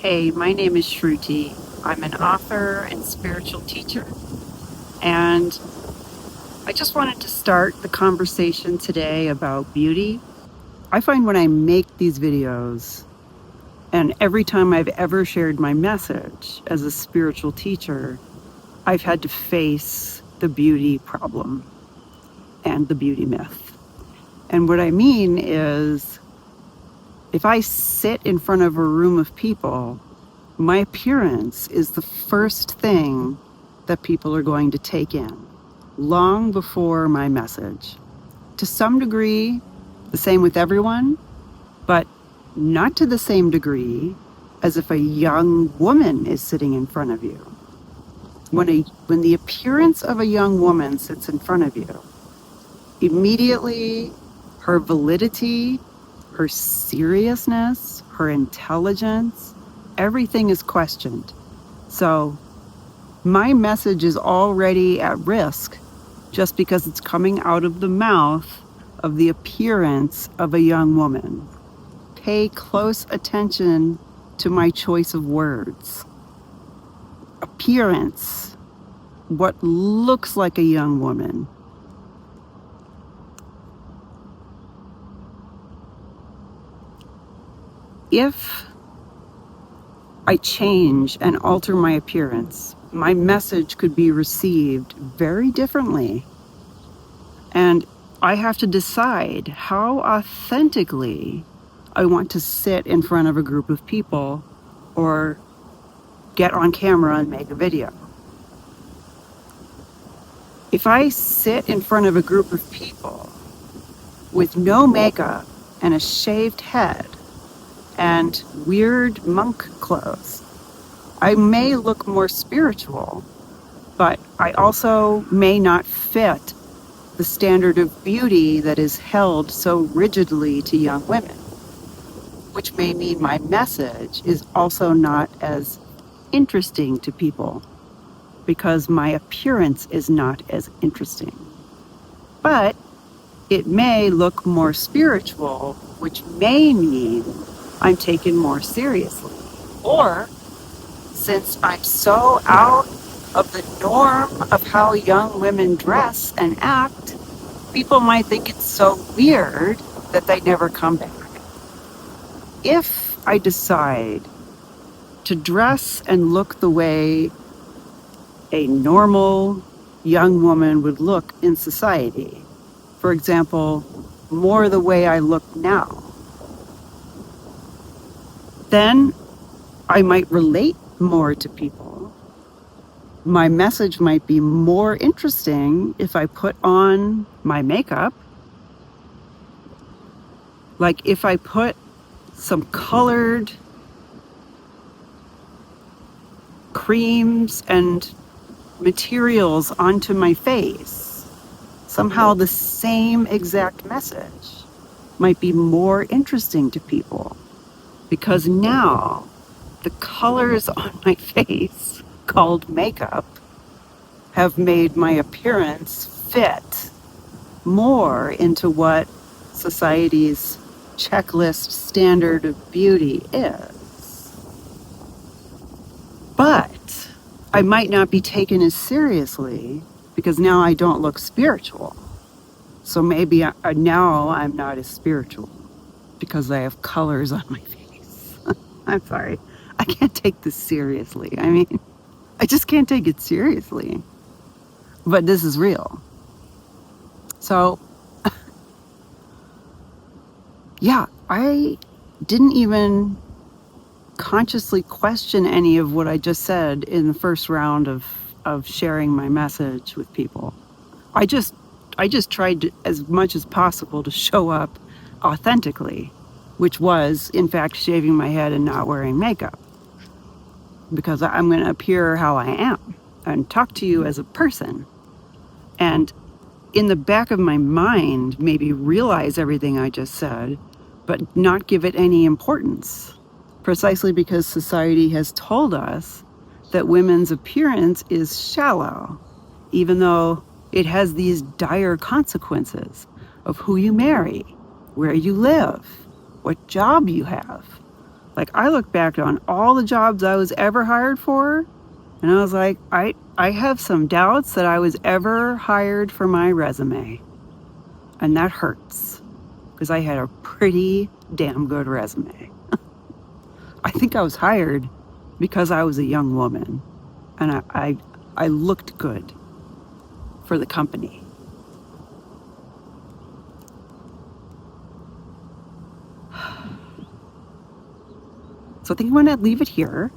Hey, my name is Shruti. I'm an author and spiritual teacher, and I just wanted to start the conversation today about beauty. I find when I make these videos, and every time I've ever shared my message as a spiritual teacher, I've had to face the beauty problem and the beauty myth. And what I mean is, if I sit in front of a room of people, my appearance is the first thing that people are going to take in, long before my message. To some degree, the same with everyone, but not to the same degree as if a young woman is sitting in front of you. When the appearance of a young woman sits in front of you, immediately her validity, her seriousness, her intelligence, everything is questioned. So my message is already at risk just because it's coming out of the mouth of the appearance of a young woman. Pay close attention to my choice of words. Appearance, what looks like a young woman. If I change and alter my appearance, my message could be received very differently. And I have to decide how authentically I want to sit in front of a group of people or get on camera and make a video. If I sit in front of a group of people with no makeup and a shaved head and weird monk clothes, I may look more spiritual, but I also may not fit the standard of beauty that is held so rigidly to young women, which may mean my message is also not as interesting to people because my appearance is not as interesting. But it may look more spiritual, which may mean I'm taken more seriously. Or, since I'm so out of the norm of how young women dress and act, people might think it's so weird that they never come back. If I decide to dress and look the way a normal young woman would look in society, for example, more the way I look now, then I might relate more to people. My message might be more interesting if I put on my makeup. Like if I put some colored creams and materials onto my face, somehow the same exact message might be more interesting to people because now the colors on my face, called makeup, have made my appearance fit more into what society's checklist standard of beauty is. But I might not be taken as seriously because now I don't look spiritual. So maybe now I'm not as spiritual because I have colors on my face. I'm sorry. I can't take this seriously. I mean, I just can't take it seriously. But this is real. So, yeah, I didn't even consciously question any of what I just said in the first round of sharing my message with people. I just tried to, as much as possible, to show up authentically, which was, in fact, shaving my head and not wearing makeup. Because I'm going to appear how I am and talk to you as a person. And in the back of my mind, maybe realize everything I just said, but not give it any importance. Precisely because society has told us that women's appearance is shallow, even though it has these dire consequences of who you marry, where you live, what job you have, Like, I look back on all the jobs I was ever hired for, and I was like, I have some doubts that I was ever hired for my resume. And that hurts, because I had a pretty damn good resume. I think I was hired because I was a young woman, and I looked good for the company. So I think I'm going to leave it here.